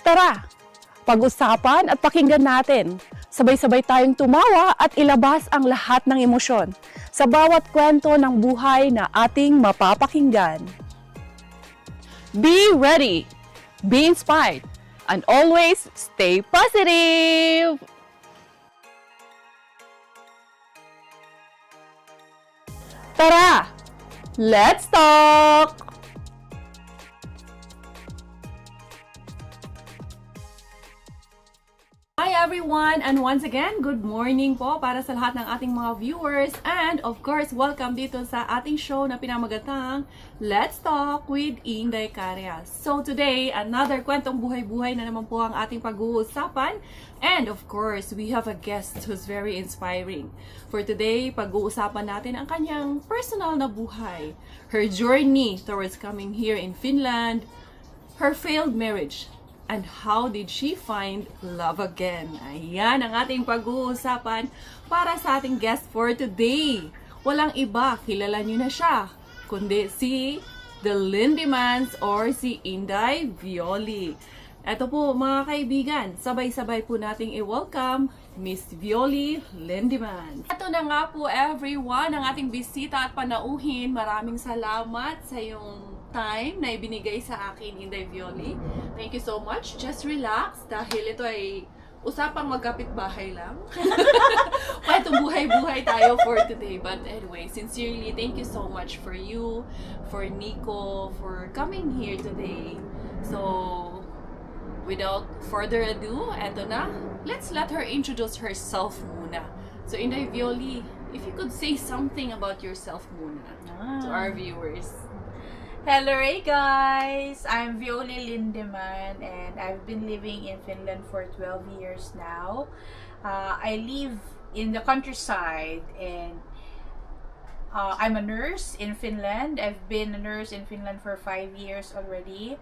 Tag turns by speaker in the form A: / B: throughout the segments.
A: Tara, pag-usapan at pakinggan natin. Sabay-sabay tayong tumawa at ilabas ang lahat ng emosyon sa bawat kwento ng buhay na ating mapapakinggan. Be ready, be inspired, and always stay positive! Tara, let's talk! Hi everyone! And once again, good morning po para sa lahat ng ating mga viewers. And of course, welcome dito sa ating show na pinamagatang Let's Talk with Inday Carias. So today, another kwentong buhay-buhay na naman po ang ating pag-uusapan. And of course, we have a guest who's very inspiring. For today, pag-uusapan natin ang kanyang personal na buhay. Her journey towards coming here in Finland, her failed marriage, and how did she find love again? Ayan ang ating pag-uusapan para sa ating guest for today. Walang iba, kilala nyo na siya, kundi si The Lindemans or si Inday Violi. Eto po mga kaibigan, sabay-sabay po nating i-welcome Miss Violi Lindemans. Ito na nga po everyone, ang ating bisita at panauhin. Maraming salamat sa iyong time na ibinigay sa akin, Inday Violi. Thank you so much. Just relax dahil ito ay usapang magkapit-bahay lang. Kwentong buhay-buhay tayo for today. But anyway, sincerely, thank you so much for you, for Nico, for coming here today. So, without further ado, eto na. Let's let her introduce herself muna. So, Inday Violi, if you could say something about yourself muna to our viewers.
B: Hello guys! I'm Violi Lindeman and I've been living in Finland for 12 years now. I live in the countryside and I'm a nurse in Finland. I've been a nurse in Finland for 5 years already.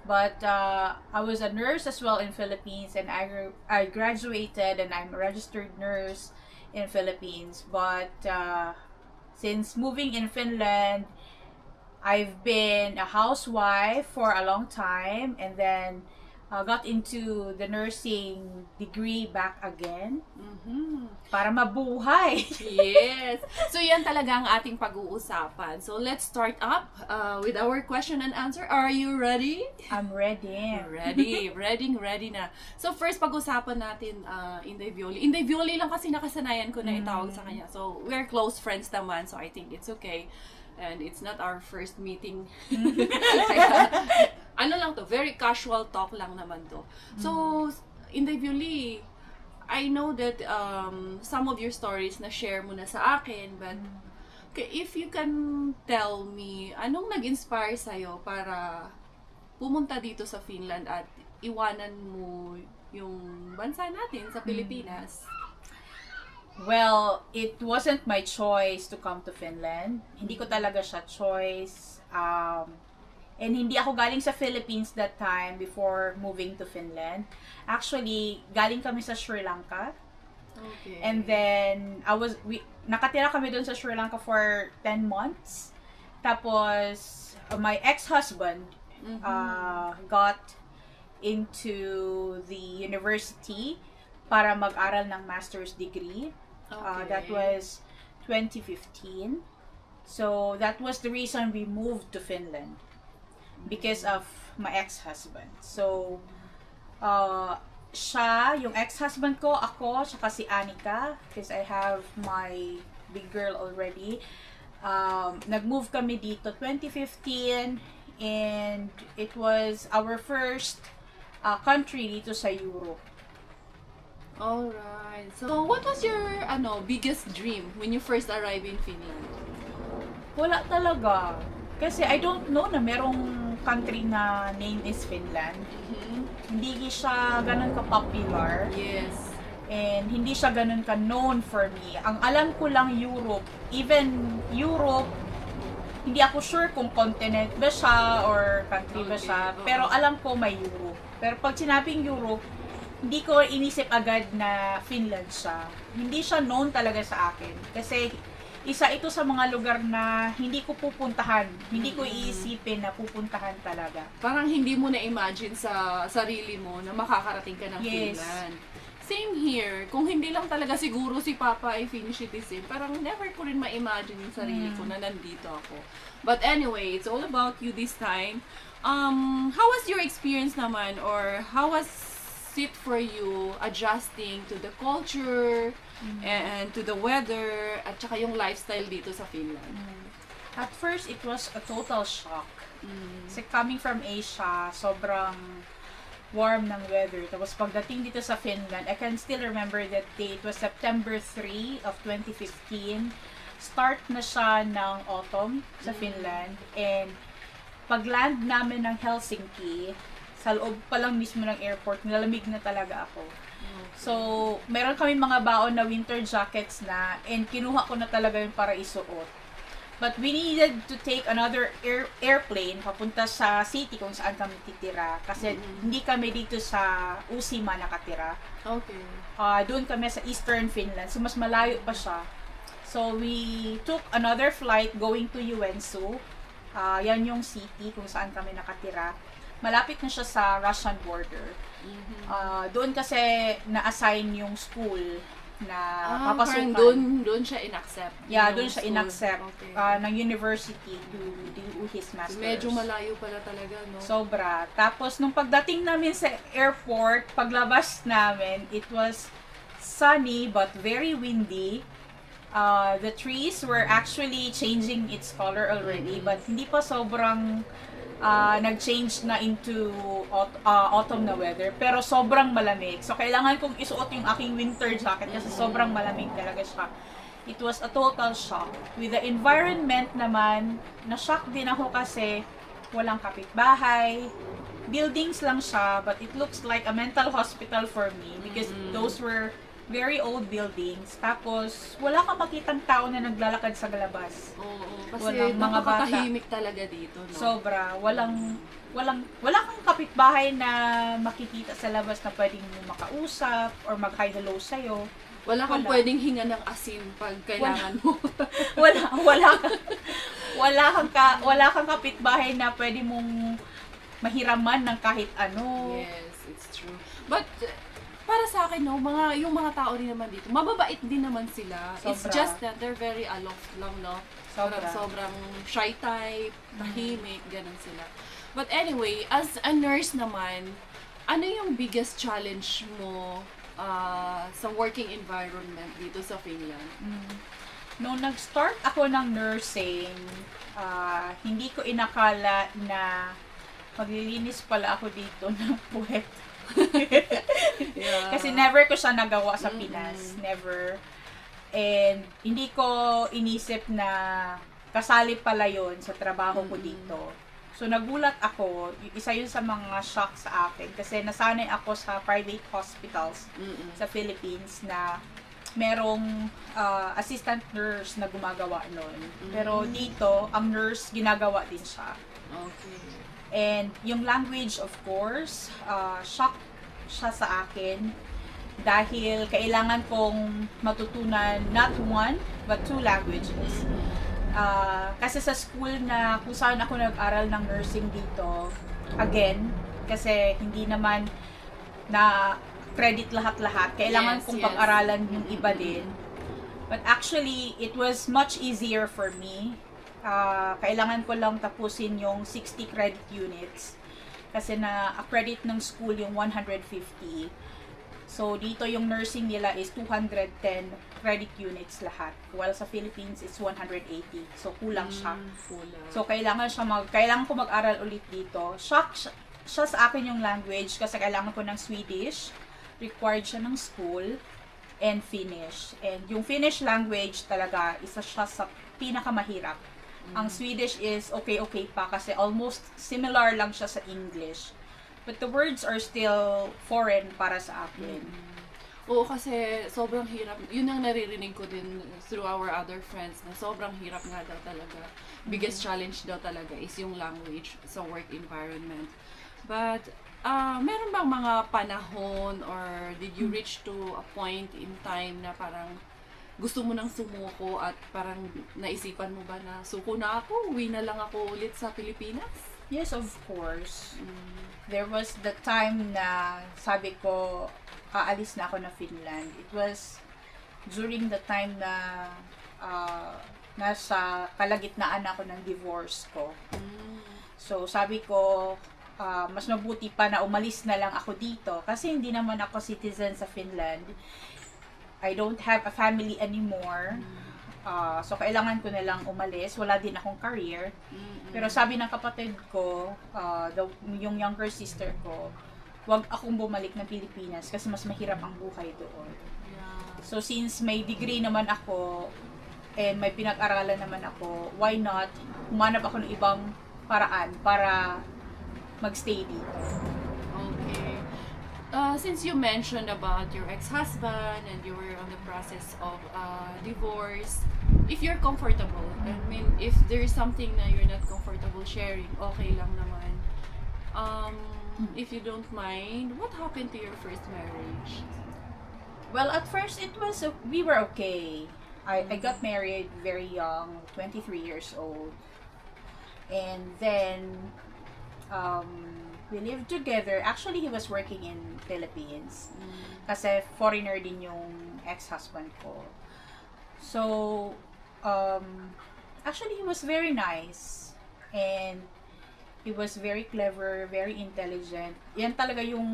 B: But I was a nurse as well in Philippines and I graduated and I'm a registered nurse in Philippines. But since moving in Finland, I've been a housewife for a long time and then got into the nursing degree back again para mabuhay.
A: Yes! So yan talaga ang ating pag-uusapan. So let's start up with our question and answer. Are you ready?
B: I'm ready.
A: Ready na. So first, pag-usapan natin Inday Violi. Inday Violi lang kasi nakasanayan ko na itawag sa kanya. So we're close friends naman, so I think it's okay. And it's not our first meeting. Kaya, ano lang to, very casual talk lang naman to. So, Inday Violi, I know that some of your stories na share mo na sa akin, but if you can tell me, anong nag-inspire sa'yo para pumunta dito sa Finland at iwanan mo yung bansa natin sa Pilipinas?
B: Well, it wasn't my choice to come to Finland. Hindi ko talaga siya choice. And hindi ako galing sa Philippines that time before moving to Finland. Actually, galing kami sa Sri Lanka.
A: Okay.
B: And then, nakatira kami doon sa Sri Lanka for 10 months. Tapos, my ex-husband got into the university para mag-aral ng master's degree.
A: Okay.
B: That was 2015. So, that was the reason we moved to Finland. Because of my ex-husband. So, siya, yung ex-husband ko, ako, saka si Anika, because I have my big girl already. Nag-move kami dito 2015 and it was our first country dito sa Europe.
A: Alright. So, what was your biggest dream when you first arrived in Finland?
B: Wala talaga. Kasi I don't know na merong country na name is Finland. Hindi siya ganun ka-popular.
A: Yes.
B: And hindi siya ganun ka-known for me. Ang alam ko lang Europe. Even Europe, hindi ako sure kung continent ba siya or country ba siya. Pero alam ko may Europe. Pero pag sinabing Europe, hindi ko inisip agad na Finland siya. Hindi siya known talaga sa akin. Kasi isa ito sa mga lugar na hindi ko pupuntahan. Hindi ko iisipin na pupuntahan talaga.
A: Parang hindi mo na-imagine sa sarili mo na makakarating ka ng
B: Yes.
A: Finland. Same here. Kung hindi lang talaga siguro si Papa ay Finnish citizen, parang never ko rin ma-imagine yung sarili ko na nandito ako. But anyway, it's all about you this time. How was your experience naman, or how was it for you adjusting to the culture and to the weather at saka yung lifestyle dito sa Finland?
B: At first, it was a total shock. Kasi coming from Asia, sobrang warm ng weather. Tapos pagdating dito sa Finland, I can still remember that day. It was September 3 of 2015. Start na siya ng autumn sa Finland. And pag-land namin ng Helsinki, sa loob pa lang mismo ng airport, nilalamig na talaga ako. So, meron kami mga baon na winter jackets na, and kinuha ko na talaga yun para isuot. But we needed to take another airplane papunta sa city kung saan kami titira. Kasi hindi kami dito sa Uusimaa nakatira.
A: Okay.
B: Doon kami sa Eastern Finland. So, mas malayo pa siya. So, we took another flight going to Joensuu. Yan yung city kung saan kami nakatira. Malapit na siya sa Russian border. Doon kasi na-assign yung school na papasukan.
A: Parang doon siya in-accept.
B: Yeah,
A: Yung
B: doon siya
A: school.
B: in-accept
A: Okay.
B: ng university to do his master's.
A: Medyo malayo pala talaga, no?
B: Sobra. Tapos, nung pagdating namin sa airport, paglabas namin, it was sunny but very windy. The trees were actually changing its color already, but hindi pa sobrang nag-change na into autumn na weather, pero sobrang malamig. So, kailangan kong isuot yung aking winter jacket kasi sobrang malamig talaga siya. It was a total shock. With the environment naman, na-shock din ako kasi walang kapitbahay. Buildings lang siya, but it looks like a mental hospital for me because those were very old buildings. Tapos, wala kang makitang tao na naglalakad sa labas.
A: Oo, kasi
B: Walang mga bata.
A: napakatahimik talaga dito, no?
B: Sobra. Wala kang kapitbahay na makikita sa labas na pwedeng mo makausap or mag-hi hello sa'yo.
A: wala kang
B: wala.
A: pwedeng hinga ng asin pag kailangan mo.
B: Wala kang kapitbahay na pwede mong mahiraman ng kahit ano.
A: Yes, it's true. But, para sa akin, no, yung mga tao rin naman dito, mababait din naman sila. It's
B: Sobra.
A: just that they're very aloft lang, no?
B: Sobra.
A: Parang sobrang shy type, tahimik, ganun sila. But anyway, as a nurse naman, ano yung biggest challenge mo sa working environment dito sa Finland?
B: Nung nag-start ako ng nursing, hindi ko inakala na maglilinis pala ako dito ng puwet.
A: Yeah.
B: Kasi never ko siya nagawa sa Pinas. Never. And hindi ko inisip na kasali pala yon sa trabaho ko dito. So, nagulat ako. Isa yun sa mga shock sa akin. Kasi nasanay ako sa private hospitals sa Philippines na merong assistant nurse na gumagawa nun. Pero dito, ang nurse, ginagawa din siya.
A: Okay.
B: And yung language, of course, shock siya sa akin dahil kailangan kong matutunan not one, but two languages. Kasi sa school na kung saan ako nag-aral ng nursing dito, again, kasi hindi naman na credit lahat-lahat. Kailangan kong pag-aralan yung iba din. But actually, it was much easier for me. Kailangan ko lang tapusin yung 60 credit units. Kasi na-accredit ng school yung 150. So, dito yung nursing nila is 210 credit units lahat. While sa Philippines, it's 180. So, kulang siya.
A: Kulang.
B: So, kailangan ko mag-aral ulit dito. Shock siya sa akin yung language kasi kailangan ko ng Swedish. Required siya ng school. And Finnish. And yung Finnish language talaga, isa siya sa pinakamahirap. Ang Swedish is okay pa kasi almost similar lang siya sa English. But the words are still foreign para sa akin.
A: Oo, kasi sobrang hirap. Yun ang naririnig ko din through our other friends na sobrang hirap nga daw talaga. Biggest challenge daw talaga is yung language sa work environment. But, meron bang mga panahon or did you reach to a point in time na parang gusto mo nang sumuko at parang naisipan mo ba na suko na ako, uwi na lang ako ulit sa Pilipinas?
B: Yes, of course. There was the time na sabi ko, aalis na ako na Finland. It was during the time na nasa kalagitnaan ako ng divorce ko. So, sabi ko, mas mabuti pa na umalis na lang ako dito kasi hindi naman ako citizen sa Finland. I don't have a family anymore. So, kailangan ko na lang umalis. Wala din akong career. Pero sabi ng kapatid ko, yung younger sister ko, wag akong bumalik ng Pilipinas kasi mas mahirap ang buhay doon. So, since may degree naman ako and may pinag-aralan naman ako, why not humanap ako ng ibang paraan para magstay dito.
A: Okay. Since you mentioned about your ex-husband and you were on the process of divorce, if you're comfortable, I mean, if there is something na you're not comfortable sharing, okay lang naman. If you don't mind, what happened to your first marriage?
B: Well, at first we were okay. I got married very young, 23 years old. And then we lived together. Actually, he was working in Philippines. Kasi foreigner din yung ex-husband ko. So, actually, he was very nice. And he was very clever, very intelligent. Yan talaga yung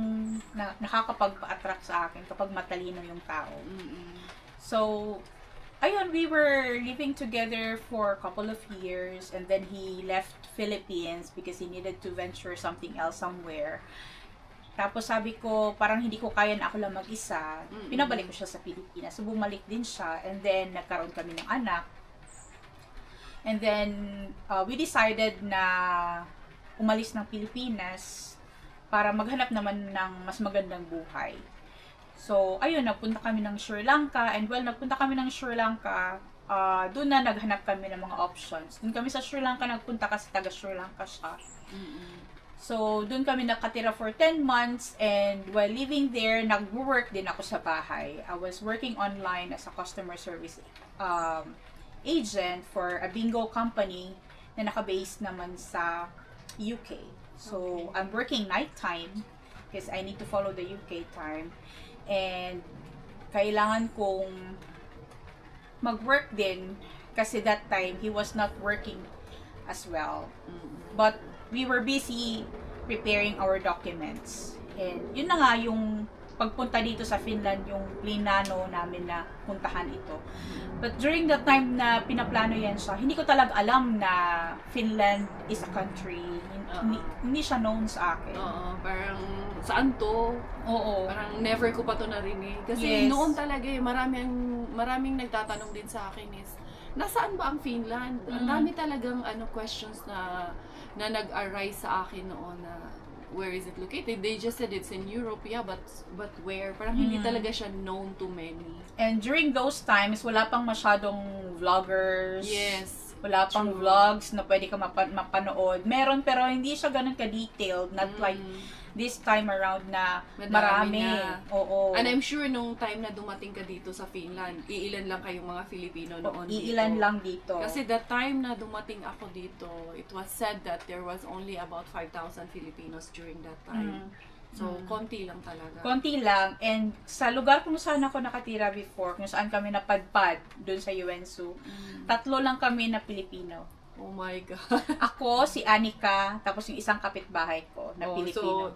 B: nakakapagpa-attract sa akin kapag matalino yung tao. So, ayun, we were living together for a couple of years and then he left Philippines because he needed to venture something else somewhere. Tapos sabi ko, parang hindi ko kaya na ako lang mag-isa. Pinabalik ko siya sa Pilipinas. So, bumalik din siya and then nagkaroon kami ng anak. And then, we decided na umalis ng Pilipinas para maghanap naman ng mas magandang buhay. So, ayun, nagpunta kami ng Sri Lanka. And well, nagpunta kami ng Sri Lanka, doon na naghanap kami ng mga options. Doon kami sa Sri Lanka nagpunta kasi taga Sri Lanka siya. So, doon kami nakatira for 10 months. And while living there, nag-work din ako sa bahay. I was working online as a customer service agent for a bingo company na naka-base naman sa UK. So, I'm working nighttime because I need to follow the UK time. And kailangan kong mag-work din kasi that time he was not working as well. But we were busy preparing our documents. And yun na nga yung pagpunta dito sa Finland, yung plinano namin na puntahan ito. But during the time na pinaplano yan siya, hindi ko talaga alam na Finland is a country. Hindi siya known sa akin.
A: Parang saan to?
B: Oo.
A: Parang never ko pa to narinig. Kasi noon talaga maraming nagtatanong din sa akin is, nasaan ba ang Finland? Ang dami talagang questions na nag-arise sa akin noon na where is it located? They just said it's in Europe, yeah, but where? Parang hindi talaga siya known to many.
B: And during those times, wala pang masyadong vloggers.
A: Yes.
B: Wala pang vlogs na pwede ka mapanood. Meron, pero hindi siya ganun ka-detailed. Not like this time around na marami.
A: Na.
B: Oo.
A: And I'm sure nung time na dumating ka dito sa Finland, iilan lang kayong mga Filipino noon
B: Iilan lang dito.
A: Kasi the time na dumating ako dito, it was said that there was only about 5,000 Filipinos during that time. So, konti lang talaga.
B: Konti lang. And sa lugar kung saan ako nakatira before, kung saan kami napadpad, dun sa Yuensu, 3 lang kami na Pilipino.
A: Oh my God.
B: Ako, si Anika, tapos yung isang kapitbahay ko na Pilipino.
A: So,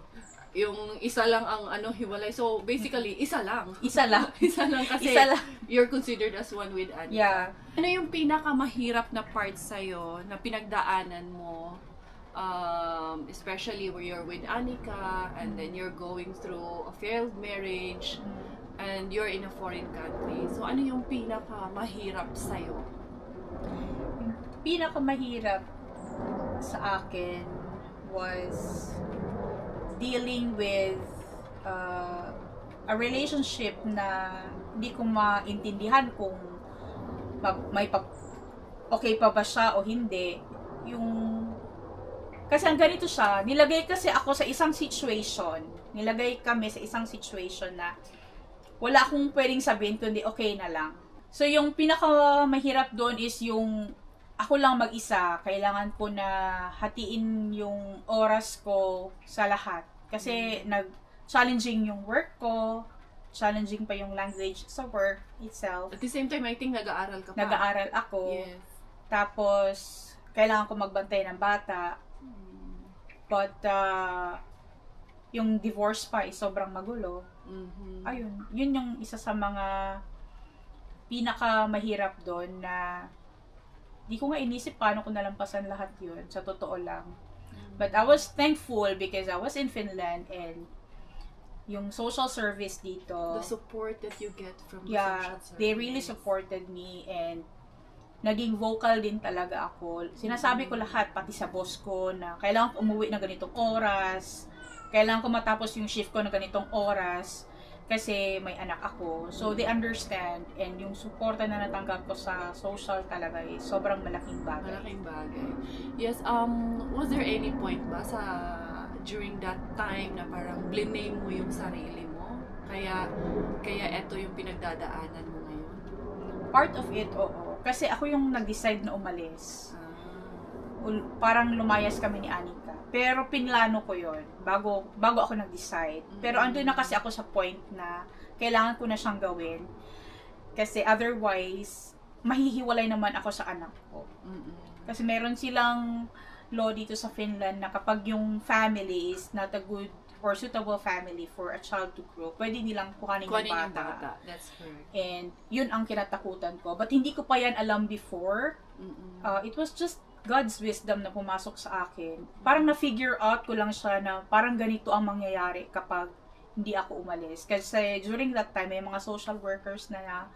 A: yung isa lang ang hiwalay. So, basically, isa lang.
B: Isa lang.
A: Isa lang kasi
B: Isa lang.
A: you're considered as one with Anika.
B: Yeah.
A: Ano yung pinakamahirap na part sa'yo na pinagdaanan mo? Especially where you're with Anika and then you're going through a failed marriage and you're in a foreign country. So, ano yung pinakamahirap sa'yo?
B: Pinakamahirap sa akin was dealing with a relationship na hindi ko maintindihan kung okay pa ba siya o hindi. Kasi ang ganito siya, nilagay kami sa isang situation na wala akong pwedeng sabihin kundi okay na lang. So, yung pinakamahirap doon is yung ako lang mag-isa. Kailangan ko na hatiin yung oras ko sa lahat. Kasi challenging yung work ko, challenging pa yung language sa work itself.
A: At the same time, I think nag-aaral ka pa.
B: Nag-aaral ako.
A: Yes.
B: Tapos, kailangan ko magbantay ng bata. But, yung divorce pa is sobrang magulo. Ayun, yun yung isa sa mga pinakamahirap doon na di ko nga inisip paano ko nalampasan lahat yun, sa totoo lang. But I was thankful because I was in Finland and yung social service dito,
A: The support that you get from the
B: yeah,
A: social service.
B: they really supported me and naging vocal din talaga ako. Sinasabi ko lahat, pati sa boss ko, na kailangan ko umuwi ng ganitong oras, kailangan ko matapos yung shift ko ng ganitong oras, kasi may anak ako. So, they understand, and yung suporta na natanggap ko sa social talaga is sobrang malaking bagay.
A: Malaking bagay. Yes, was there any point ba during that time na parang blame mo yung sarili mo? Kaya eto yung pinagdadaanan mo ngayon?
B: Part of it, oo. Kasi ako yung nag-decide na umalis. Parang lumayas kami ni Anika. Pero pinlano ko yon bago ako nag-decide. Pero andun na kasi ako sa point na kailangan ko na siyang gawin. Kasi otherwise, mahihiwalay naman ako sa anak ko. Kasi meron silang law dito sa Finland na kapag yung family is not a good or suitable family for a child to grow, pwede nilang kuhanin yung bata.
A: That's correct.
B: And yun ang kinatakutan ko. But hindi ko pa yan alam before. It was just God's wisdom na pumasok sa akin. Parang na-figure out ko lang siya na parang ganito ang mangyayari kapag hindi ako umalis. Kasi during that time, may mga social workers na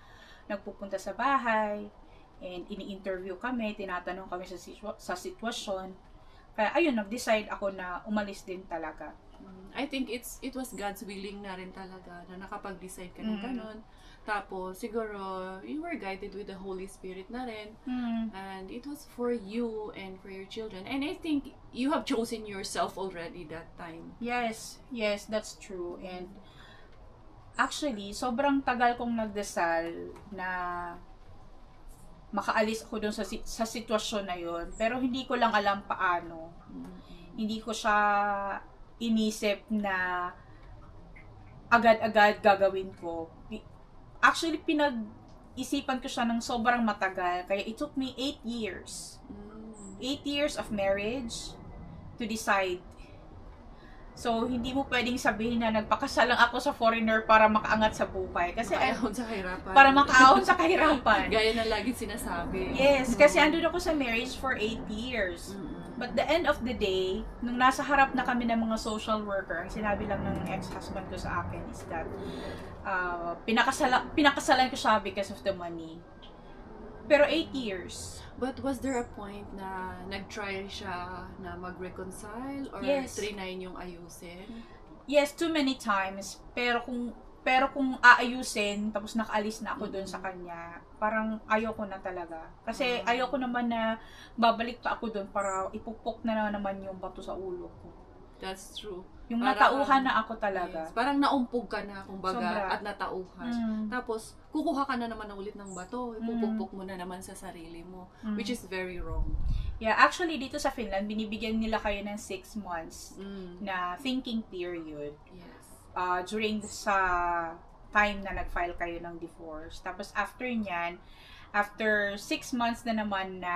B: nagpupunta sa bahay and ini-interview kami, tinatanong kami sa sitwasyon. Kaya ayun, nag-decide ako na umalis din talaga.
A: I think it was God's willing na rin talaga na nakapag-decide ka ng ganun. Tapos, siguro, you were guided with the Holy Spirit na rin. And it was for you and for your children. And I think you have chosen yourself already that time.
B: Yes, that's true. And actually, sobrang tagal kong nagdasal na makaalis ako dun sa sitwasyon na yun. Pero hindi ko lang alam paano. Hindi ko siya inisip na agad-agad gagawin ko. Actually, pinag-isipan ko siya ng sobrang matagal. Kaya it took me 8 years. 8 years of marriage to decide. So, hindi mo pwedeng sabihin na nagpakasal lang ako sa foreigner para makaangat sa buhay. Kasi
A: Makaahon sa kahirapan.
B: para makaahon sa kahirapan.
A: Gaya na lagi sinasabi.
B: Yes, kasi andun ako sa marriage for 8 years. But the end of the day, nung nasa harap na kami ng mga social worker, ang sinabi lang ng ex-husband ko sa akin is that pinakasalan ko siya because of the money. Pero 8 years.
A: But was there a point na nag-try siya na mag-reconcile or
B: Yes.
A: trinay yung ayusin?
B: Yes, too many times. Pero kung aayusin, tapos nakaalis na ako doon sa kanya, parang ayoko na talaga. Kasi ayoko naman na babalik pa ako doon para ipupok na naman yung bato sa ulo ko.
A: That's true.
B: Yung
A: Parang-
B: natauhan na ako talaga.
A: Yes, parang naumpog ka na, kumbaga,
B: Sobra.
A: at natauhan. Tapos, kukuha ka na naman ulit ng bato, ipupukpok mo na naman sa sarili mo, which is very wrong.
B: Yeah, actually, dito sa Finland, binibigyan nila kayo ng 6 months na thinking period.
A: Yes.
B: During sa time na nag-file kayo ng divorce. Tapos after nyan, after 6 months na naman na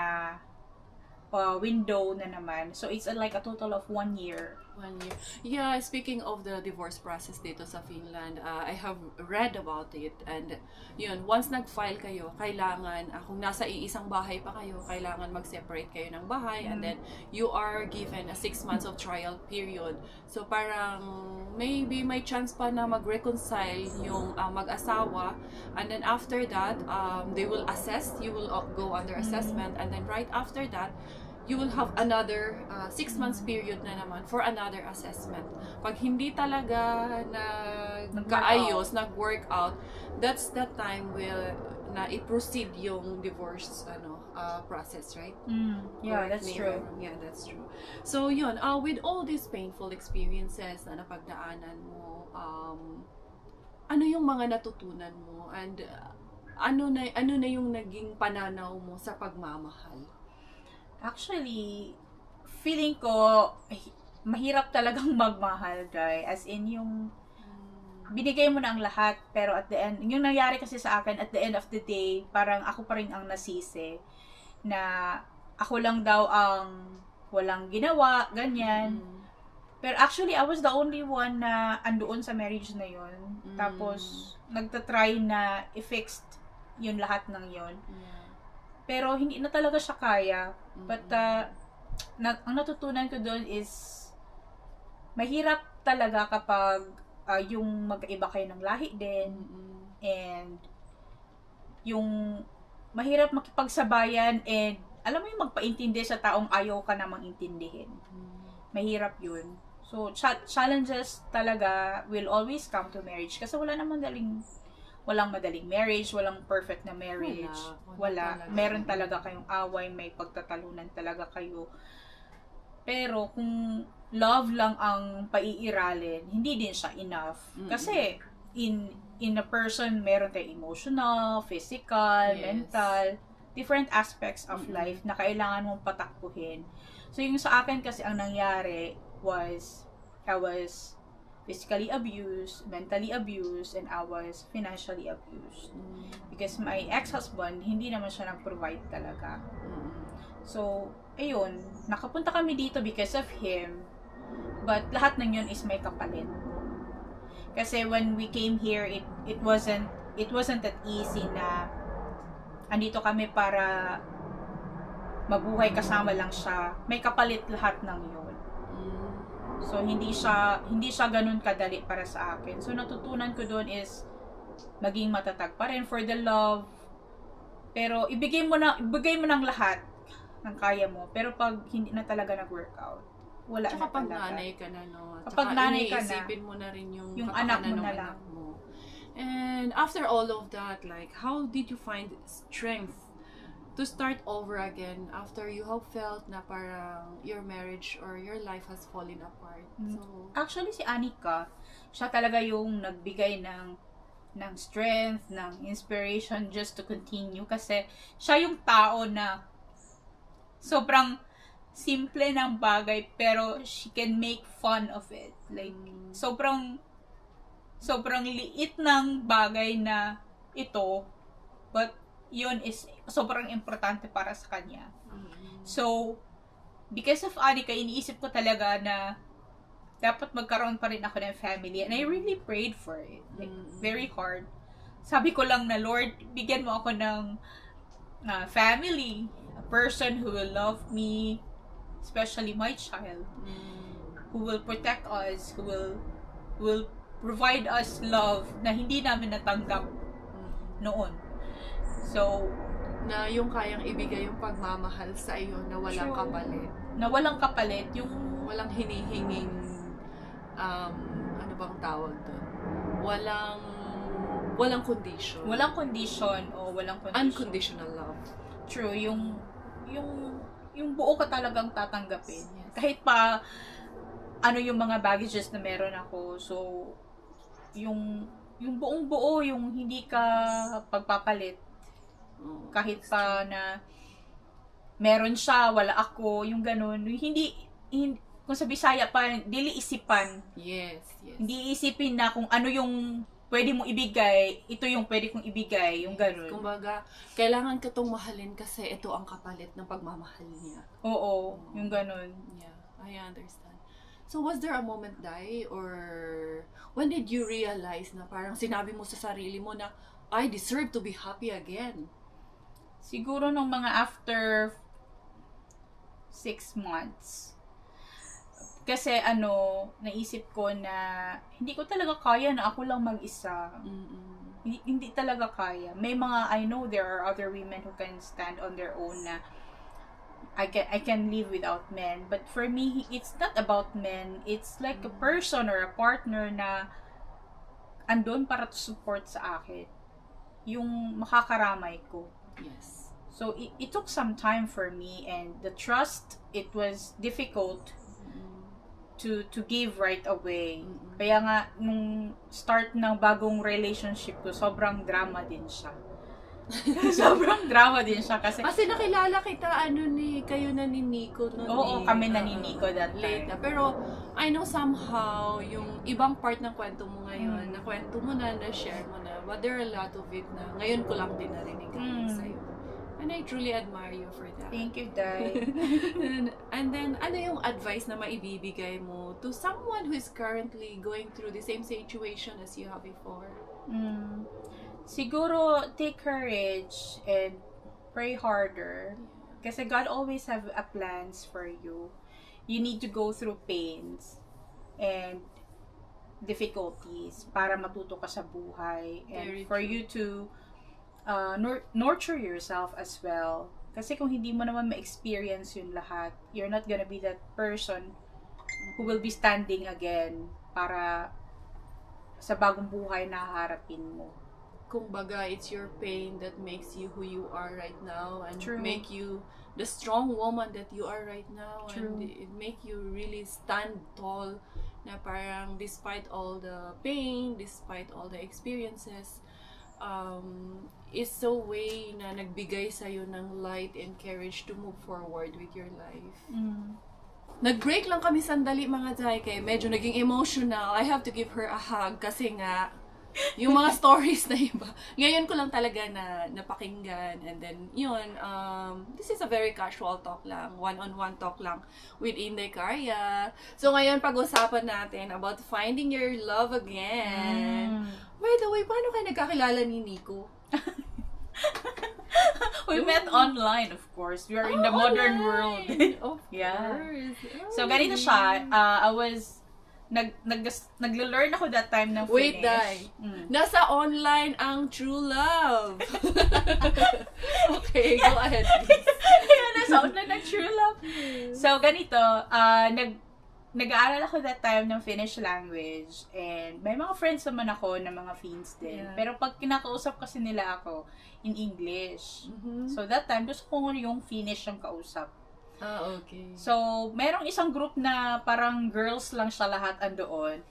B: window na naman. So it's like a total of 1 year.
A: 1 year. Yeah, speaking of the divorce process dito sa Finland, I have read about it, and yun, once nag-file kayo, kailangan, kung nasa iisang bahay pa kayo, kailangan mag-separate kayo ng bahay, and then you are given a 6 months of trial period. So parang maybe may chance pa na mag-reconcile yung mag-asawa, and then after that, they will assess, you will go under assessment, and then right after that, you will have another 6 months period na naman for another assessment. Pag hindi talaga nagkaayos, nag-work out, that's that time na i-proceed yung divorce process, right?
B: Yeah,
A: Correct
B: that's
A: me if
B: true.
A: I'm wrong. Yeah, that's true. So yun, with all these painful experiences na napagdaanan mo, ano yung mga natutunan mo, and ano na yung naging pananaw mo sa pagmamahal?
B: Actually, feeling ko, mahirap talagang magmahal, guy. As in, yung binigay mo na ang lahat, pero at the end, yung nangyari kasi sa akin, at the end of the day, parang ako pa rin ang nasisi, na ako lang daw ang walang ginawa, ganyan. Pero actually, I was the only one na andoon sa marriage na yun. Tapos, nagtatry na i-fix yun lahat ng yun. Pero, hindi na talaga siya kaya. But, ang natutunan ko doon is, mahirap talaga kapag yung magkaiba kayo ng lahi din. And, yung mahirap makipagsabayan and, alam mo yung magpaintindi sa taong ayaw ka namang intindihin. Mahirap yun. So, challenges talaga will always come to marriage. Kasi walang madaling marriage, walang perfect na marriage. Wala. Meron talaga kayong away, may pagtatalunan talaga kayo. Pero kung love lang ang paiiralin, hindi din siya enough. Kasi in a person, meron tayong emotional, physical, mental, different aspects of life na kailangan mong patakbuhin. So, yung sa akin kasi ang nangyari was, I was physically abused, mentally abused, and I was financially abused. Because my ex-husband, hindi naman siya nag-provide talaga. So, ayun, nakapunta kami dito because of him, but lahat ng yun is may kapalit. Kasi when we came here, it wasn't that easy na andito kami para mabuhay kasama lang siya. May kapalit lahat ng yun. So, hindi siya ganun kadali para sa akin. So, natutunan ko doon is maging matatag pa rin for the love. Pero, ibigay mo ng lahat ng kaya mo. Pero, pag hindi na talaga nag-workout, wala
A: Tsaka
B: na talaga.
A: Kapag nanay ka na, no?
B: Kapag nanay ka na,
A: iniisipin mo na rin yung
B: anak mo
A: kapakanan ng
B: na lang.
A: anak mo. And after all of that, like, how did you find strength to start over again after you have felt na parang your marriage or your life has fallen apart? So,
B: actually, si Anika, siya talaga yung nagbigay ng strength, ng inspiration just to continue. Kasi siya yung tao na sobrang simple ng bagay, pero she can make fun of it. Like, sobrang liit ng bagay na ito, but yun is sobrang importante para sa kanya. So, because of Anika, iniisip ko talaga na dapat magkaroon pa rin ako ng family. And I really prayed for it. Like, very hard. Sabi ko lang na, Lord, bigyan mo ako ng family. A person who will love me, especially my child. Who will protect us, who will provide us love na hindi namin natanggap noon. So,
A: na yung kayang ibigay yung pagmamahal sa iyo na walang kapalit.
B: Na walang kapalit, yung
A: walang hinihinging ano bang tawag doon? Walang condition.
B: Walang condition o walang condition.
A: Unconditional love.
B: True, yung buo ka talagang tatanggapin.
A: Yes.
B: Kahit pa ano yung mga baggages na meron ako. So, yung buong buo, yung hindi ka pagpapalit. Kahit pa na meron siya, wala ako, yung ganun. Hindi kung sa Bisaya pa, dili isipan.
A: Yes.
B: Hindi isipin na kung ano yung pwede mong ibigay, ito yung pwede kong ibigay, yung ganun.
A: Kumbaga, kailangan ka tong mahalin kasi ito ang kapalit ng pagmamahal niya.
B: Oo, yung ganun.
A: Yeah, I understand. So, was there a moment, Dai, or when did you realize na parang sinabi mo sa sarili mo na, I deserve to be happy again?
B: Siguro nung mga after 6 months. Kasi naisip ko na hindi ko talaga kaya na ako lang mag-isa. Hindi talaga kaya. May mga, I know there are other women who can stand on their own na I can live without men. But for me, it's not about men. It's like a person or a partner na andun para to support sa akin. Yung makakaramay ko.
A: Yes.
B: So, it took some time for me, and the trust, it was difficult to give right away. Kaya nga, nung start ng bagong relationship ko, sobrang drama din siya. Sobrang drama din siya kasi
A: Kasi nakilala kita, kayo na ni Nico noon.
B: oo, kami na ni Nico that
A: late na.
B: time.
A: Pero, I know somehow, yung ibang part ng kwento mo ngayon, na kwento mo na-share mo na, but there are a lot of it na, ngayon ko lang din narinig sa'yo. And I truly admire you for that.
B: Thank you, Day.
A: and then, ano yung advice na maibibigay mo to someone who is currently going through the same situation as you have before?
B: Siguro, take courage and pray harder. Kasi God always have a plans for you. You need to go through pains and difficulties para matuto ka sa buhay. And
A: Very
B: for
A: true.
B: you to nurture yourself as well. Kasi kung hindi mo naman ma-experience yun lahat, you're not gonna be that person who will be standing again para sa bagong buhay na haharapin mo.
A: Kumbaga, it's your pain that makes you who you are right now and
B: True.
A: make you the strong woman that you are right now.
B: True.
A: And it make you really stand tall na parang despite all the pain, despite all the experiences, is so way na nagbigay sa'yo ng light and courage to move forward with your life. Nag-break lang kami sandali mga Jaike. Medyo naging emotional. I have to give her a hug kasi nga, yung mga stories na iba. Ngayon ko lang talaga na napakinggan. And then, yun, this is a very casual talk lang. One-on-one talk lang with Inday Karya. So, ngayon, pag-usapan natin about finding your love again. By the way, paano kayo nagkakilala ni Nico?
B: We met online, of course. We are in the modern world.
A: Of
B: Yeah.
A: course.
B: So, ganito siya. I was, naglo-learn ako that time ng
A: Wait,
B: Finnish.
A: Dai. Nasa online ang true love. Okay, go ahead, please.
B: Kaya nasa online ng true love. So, ganito. Nag-aaral ako that time ng Finnish language. And may mga friends naman ako na mga Finns din.
A: Yeah.
B: Pero pag kinakausap kasi nila ako in English.
A: Mhm.
B: So, that time, gusto ko yung Finnish yung kausap.
A: Okay.
B: So, merong isang group na parang girls lang siya lahat andoon.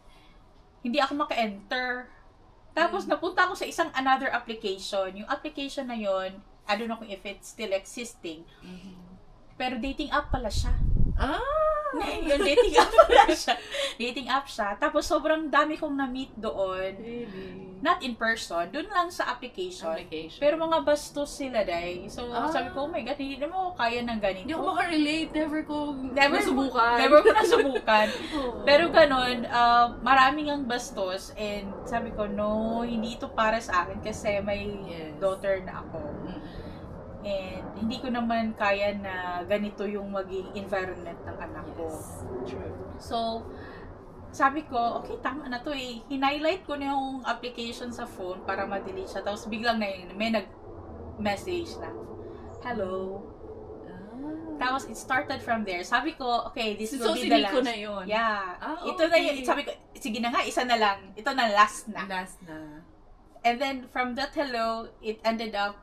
B: Hindi ako maka-enter. Tapos, napunta ako sa isang another application. Yung application na yon, I don't know kung if it's still existing. Pero dating app pala siya. Yung dating app pala siya. Dating app siya. Tapos, sobrang dami kong na-meet doon.
A: Really?
B: Not in person. Doon lang sa application.
A: Application.
B: Pero mga bastos sila, day. So, sabi ko, oh my God, hindi naman ako kaya ng ganito.
A: Hindi ako makarelate. Never ko nasubukan.
B: Never ko nasubukan.
A: Oo.
B: Pero ganun, maraming ang bastos. And sabi ko, no, hindi ito para sa akin kasi may
A: Yes.
B: daughter na ako. And hindi ko naman kaya na ganito yung maging environment ng anak ko.
A: Yes. True.
B: So, sabi ko, okay, tama na to eh. Hinighlight ko na yung application sa phone para ma-delete siya. Tapos biglang may nag-message na, hello. Tapos it started from there. Sabi ko, okay, this will be the last.
A: So, na yun?
B: Yeah.
A: Ah,
B: Ito na yun.
A: okay.
B: Sabi ko, sige na nga, isa na lang. Ito na, last na.
A: Last na.
B: And then, from that hello, it ended up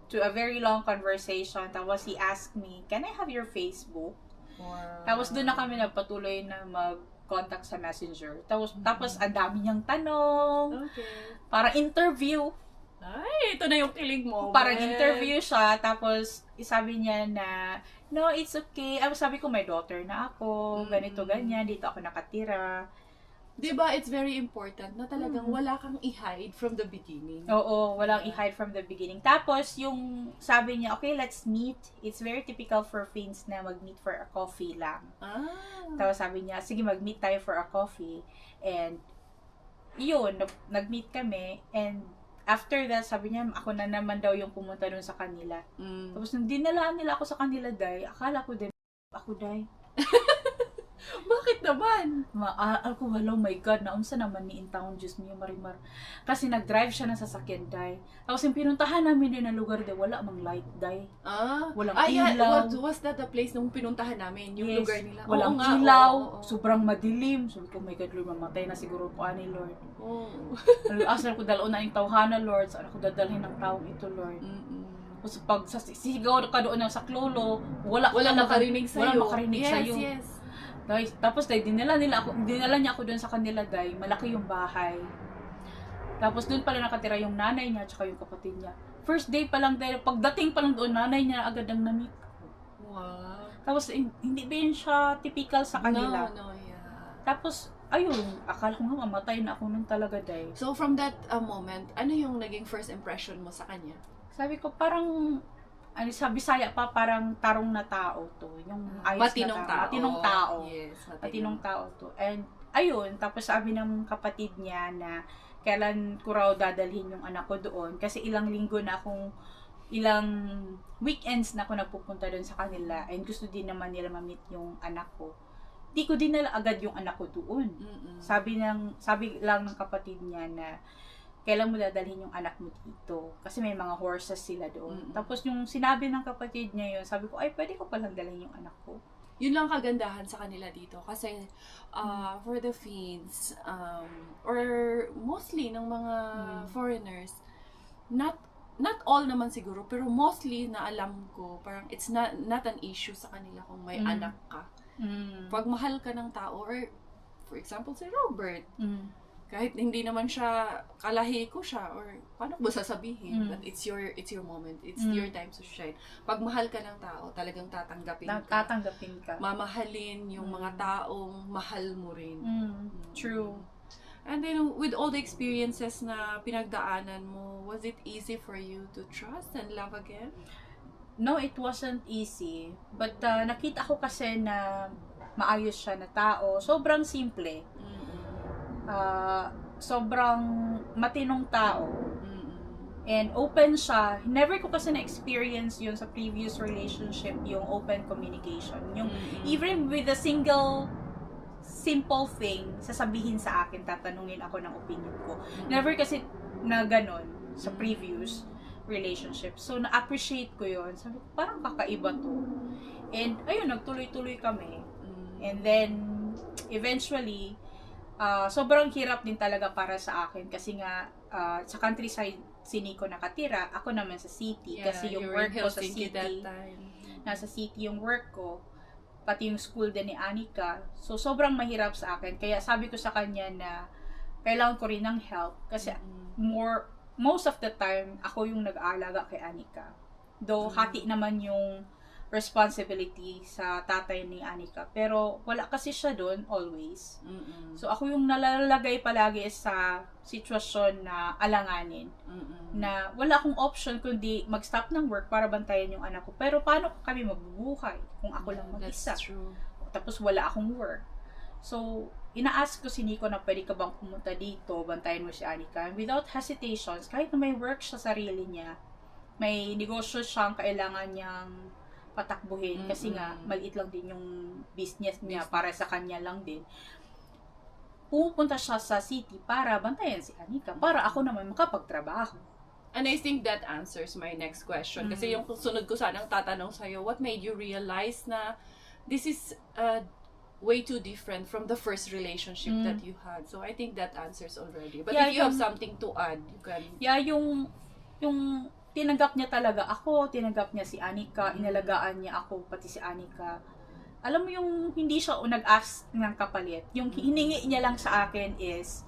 B: to a very long conversation. Tapos he asked me, can I have your Facebook?
A: Wow.
B: Tapos doon na kami nagpatuloy na mag-contact sa Messenger. Tapos ang dami niyang tanong.
A: Okay.
B: Parang interview.
A: Ay, ito na yung kilig mo.
B: Parang interview siya. Tapos sabi niya na, no, it's okay. Sabi ko, may daughter na ako. Ganito, ganyan. Dito ako nakatira.
A: Diba, it's very important na talagang wala kang i-hide from the beginning.
B: Oo, walang i-hide from the beginning. Tapos, yung sabi niya, okay, let's meet. It's very typical for Finns na mag-meet for a coffee lang. Tapos sabi niya, sige, mag-meet tayo for a coffee. And, yun, nag-meet kami. And, after that, sabi niya, ako na naman daw yung pumunta dun sa kanila. Tapos, nung dinalaan nila ako sa kanila, day, akala ko din, ako, day.
A: Bakit naman?
B: Ako, hello, my God, naunsa naman ni in town, Diyos niyo, Marimar. Kasi nag-drive siya ng sasakyan, day. Tapos yung pinuntahan namin din na lugar, day, wala mang light, day. Walang ilaw.
A: Was that the place nung pinuntahan namin? Yung
B: Yes,
A: lugar nila?
B: walang
A: Oo nga,
B: ilaw,
A: oo.
B: sobrang madilim. Sabi ko, my God, Lord, mamatay na siguro ko ani, Lord. Asal ko dalon na yung tawhana, Lord. Saan ako dadalhin ng taong ito, Lord. Tapos pag sisigaw ka doon ng saklolo,
A: Walang makarinig sa'yo.
B: Walang makarinig sa'yo.
A: Yes.
B: Guys, tapos dinala niya ako doon sa kanila, day. Malaki yung bahay. Tapos doon pala nakatira yung nanay niya at yung kapatid niya. first day pa lang, dahil pagdating pa lang doon, nanay niya agad ang na-meet ko.
A: Wow.
B: Tapos, hindi ba yun siya typical sa kanila?
A: No, yeah.
B: Tapos, ayun, akala ko nga mamatay na ako nun talaga, dahil.
A: So, from that moment, ano yung naging first impression mo sa kanya?
B: Sabi ko, parang, sa Bisaya pa, parang tarong na tao to. Yung ayos
A: Matinong
B: na
A: tao.
B: Matinong tao.
A: Yes,
B: Matinong tao to. And, ayun, tapos sabi ng kapatid niya na kailan ko raw dadalhin yung anak ko doon. Kasi ilang weekends na ako nagpupunta doon sa kanila. And gusto din naman nila ma-meet yung anak ko. Di ko dinala agad yung anak ko doon. Sabi lang ng kapatid niya na kailan mo dadalhin yung anak mo dito? Kasi may mga horses sila doon. Tapos yung sinabi ng kapatid niya yun, sabi ko, ay, pwede ko palang dalhin yung anak ko.
A: Yun lang kagandahan sa kanila dito. Kasi for the Finns, or mostly ng mga foreigners, not all naman siguro, pero mostly na alam ko, parang it's not an issue sa kanila kung may anak ka. Pag mahal ka ng tao, or for example, si Robert, kahit hindi naman siya, kalahi ko siya, or paano ba sasabihin? But it's your moment. It's your time to shine. Pag mahal ka ng tao, talagang tatanggapin ka.
B: Tatanggapin ka.
A: Mamahalin yung mga taong mahal mo rin.
B: True.
A: And then, with all the experiences na pinagdaanan mo, was it easy for you to trust and love again?
B: No, it wasn't easy. But nakita ko kasi na maayos siya na tao. Sobrang simple. Sobrang matinong tao. And open siya. Never ko kasi na-experience yun sa previous relationship, yung open communication. Yung even with a simple thing, sasabihin sa akin, tatanungin ako ng opinion ko. Never kasi na ganon sa previous relationship. So, na-appreciate ko yun. Sabi ko, parang kakaiba to. And, ayun, nagtuloy-tuloy kami. And then, eventually, sobrang hirap din talaga para sa akin kasi nga sa countryside si Nico nakatira, ako naman sa city kasi yung work ko sa city. Nasa city yung work ko, pati yung school din ni Anika. So sobrang mahirap sa akin. Kaya sabi ko sa kanya na kailangan ko rin ng help kasi most of the time ako yung nag-aalaga kay Anika. Though hati naman yung responsibility sa tatay ni Anika. Pero wala kasi siya doon always. So ako yung nalalagay palagi sa sitwasyon na alanganin. Na wala akong option kundi mag-stop ng work para bantayan yung anak ko. Pero paano kami mabubuhay kung ako lang mag-isa?
A: That's true.
B: Tapos wala akong work. So, ina-ask ko si Nico na pwede ka bang pumunta dito, bantayan mo si Anika. And without hesitations, kahit na may work siya sarili niya, may negosyo siyang kailangan niyang patakbuhin kasi nga maliit lang din yung business niya para sa kanya lang din. Pupunta siya sa city para bantayan si Anika para ako naman makapagtrabaho.
A: And I think that answers my next question. Kasi yung sunod ko sanang tatanong sa'yo, what made you realize na this is way too different from the first relationship that you had? So I think that answers already. But if you have something to add, you can...
B: Yeah, yung tinanggap niya talaga ako, tinanggap niya si Anika, inalagaan niya ako, pati si Anika. Alam mo yung hindi siya nag-ask ng kapalit. Yung hiningi niya lang sa akin is,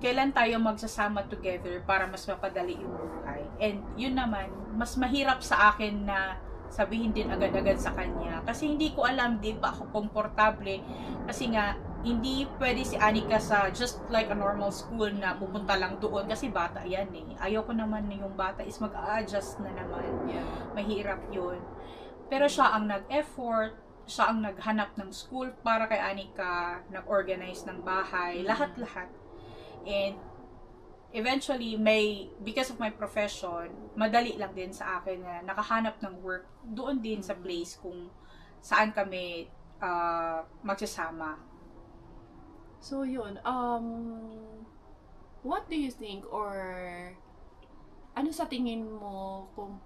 B: kailan tayo magsasama together para mas mapadali yung buhay. And yun naman, mas mahirap sa akin na sabihin din agad-agad sa kanya. Kasi hindi ko alam, di ba ako komportable. Kasi nga, hindi pwede si Anika sa just like a normal school na pupunta lang doon kasi bata yan eh. Ayoko naman na yung bata is mag-a-adjust na naman.
A: Yeah.
B: Mahirap yun. Pero siya ang nag-effort, siya ang naghanap ng school para kay Anika, nag-organize ng bahay, lahat-lahat. And eventually, because of my profession, madali lang din sa akin na nakahanap ng work doon din sa place kung saan kami magsasama.
A: So yun, what do you think or ano sa tingin mo kung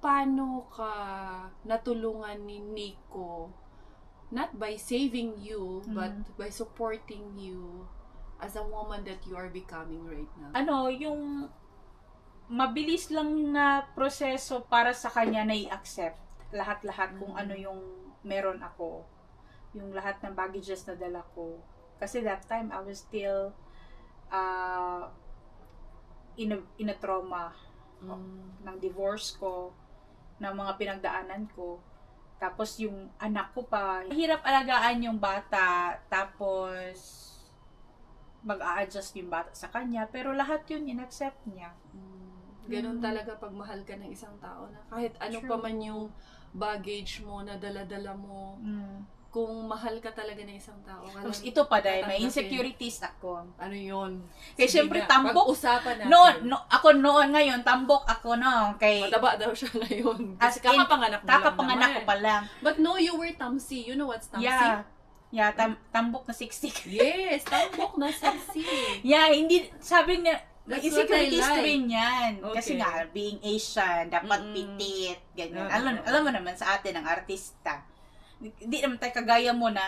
A: paano ka natulungan ni Nico, not by saving you, but by supporting you as a woman that you are becoming right now?
B: Yung mabilis lang na proseso para sa kanya na i-accept lahat-lahat kung ano yung meron ako. Yung lahat ng baggages na dala ko. Kasi that time, I was still in a trauma ng divorce ko, ng mga pinagdaanan ko. Tapos yung anak ko pa, hirap alagaan yung bata, tapos mag-a-adjust yung bata sa kanya, pero lahat yun in-accept niya.
A: Ganun talaga pag mahal ka ng isang tao na kahit ano pa man yung baggage mo na dala-dala mo, kung mahal ka talaga ng isang tao.
B: Tapos ito pa dahil may insecurities ako.
A: Ano yun?
B: Kaya syempre tambok.
A: Pag-usapan natin.
B: Ako noon ngayon, tambok ako no. Kay,
A: mataba daw siya ngayon.
B: as
A: Kasi kakapanganak mo lang
B: kakapanganak ko
A: naman.
B: pa lang.
A: But no, you were tamsi. You know what's tamsi?
B: Yeah, tambok na siksik.
A: Yes, tambok na sexy.
B: Yeah, hindi, sabi niya,
A: That's
B: insecurities
A: what I like.
B: rin yan.
A: Okay.
B: Kasi nga, being Asian, dapat pitit, ganyan. Alam mo naman sa atin, ang artista. Hindi naman tayo kagaya mo na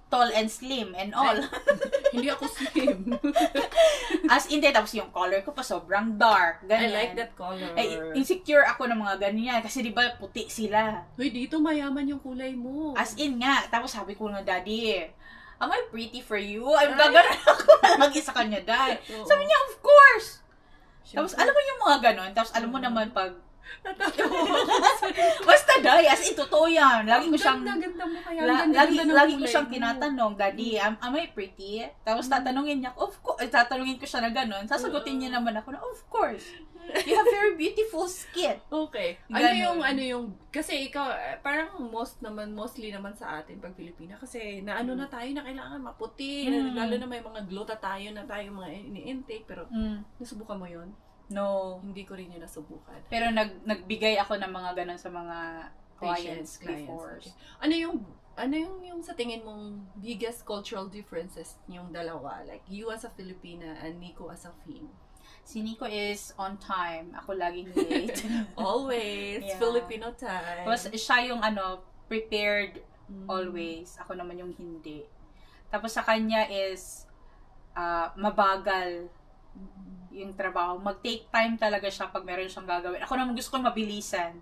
B: tall and slim and all.
A: Hindi ako slim.
B: As in, tapos yung color ko pa sobrang dark.
A: I
B: Ganyan.
A: like that color.
B: Ay, insecure ako ng mga ganyan. Kasi di ba puti sila.
A: Hoy, dito mayaman yung kulay mo.
B: As in nga. Tapos sabi ko na, Daddy, am I pretty for you? I'm gaganon ako na mag-isa kanya, Dad.
A: Oo.
B: Sabi niya, of course.
A: Siyempre.
B: Tapos alam mo yung mga ganon. Tapos alam mo naman pag
A: Natatawa.
B: basta Day, as in, totoo yan. Lagi ko siyang
A: Ganda mo kaya.
B: lagi ko siyang tinatanong, Daddy, am I pretty? Tapos tatanungin niya, of course, tatanungin ko siya na gano'n. Sasagutin niya naman ako na, of course. You have very beautiful skin.
A: Okay.
B: Ganon.
A: Ano yung, kasi ikaw, parang mostly naman sa atin pag Pilipina, kasi naano na tayo na kailangan maputi, lalo na may mga glutathione na tayo mga ini-intake, pero nasubukan mo yun?
B: No.
A: Hindi ko rin yun nasubukan.
B: Pero nagbigay ako ng mga ganon sa mga clients before.
A: Okay. Ano yung sa tingin mong biggest cultural differences yung dalawa? Like, you as a Filipina and Nico as a Finn?
B: Si Nico is on time. Ako laging late.
A: Always.
B: Yeah.
A: Filipino time.
B: Tapos siya yung prepared always. Ako naman yung hindi. Tapos sa kanya is mabagal yung trabaho. Mag-take time talaga siya pag meron siyang gagawin. Ako naman gusto ko mabilisan.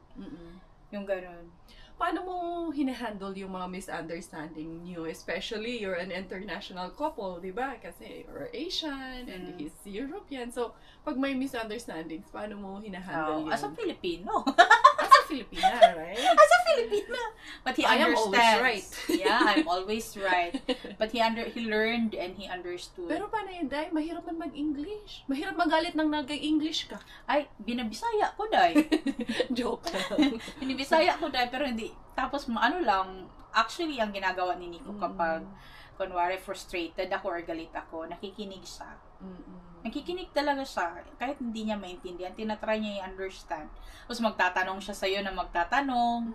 B: Yung ganun.
A: Paano mo hinahandle yung mga misunderstanding niyo? Especially, you're an international couple, di ba? Kasi you're Asian and he's European. So, pag may misunderstandings, paano mo hinahandle yun?
B: As a Filipino.
A: As a Filipina, right?
B: As a Filipino. But he
A: I am
B: understands.
A: always right.
B: Yeah, I'm always right. But he learned and he understood.
A: Pero paano yun, Day? Mahirap man mag-English. Mahirap magalit nang nag-English ka.
B: Ay, binabisaya ko, Day.
A: Joke lang.
B: Binibisaya ko, Day, pero hindi. Tapos, actually, ang ginagawa ni Nico kapag, kunwari, frustrated ako or galit ako, nakikinig siya. Nakikinig talaga siya. Kahit hindi niya maintindihan, tinatry niya i-understand. Tapos, magtatanong siya sa'yo na magtatanong.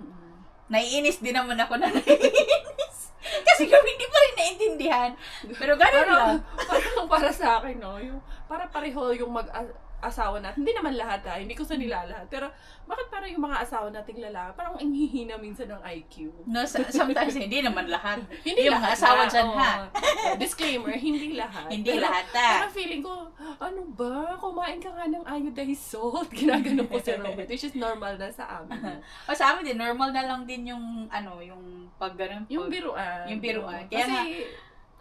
B: Naiinis din naman ako na naiinis. Kasi kami hindi pa rin naintindihan. Pero gano'n lang.
A: Parang para sa akin, no? Yung, para pareho yung asawa natin. Hindi naman lahat, hindi ko sa nila lahat. Pero, bakit parang yung mga asawa nating lalaki, parang ang hihina minsan ng IQ?
B: No, sometimes hindi naman lahat.
A: Hindi
B: yung
A: lahat
B: mga asawa
A: na,
B: dyan, ha?
A: Disclaimer, hindi lahat.
B: Hindi
A: pero,
B: lahat, ha?
A: Parang feeling ko, ano ba? Kumain ka nga ng iodized salt. Ginagano ko si Robert, which is normal na sa amin.
B: O sa amin din, normal na lang din yung, yung pag ganun.
A: Yung biruan.
B: Yung biruan.
A: Kaya kasi,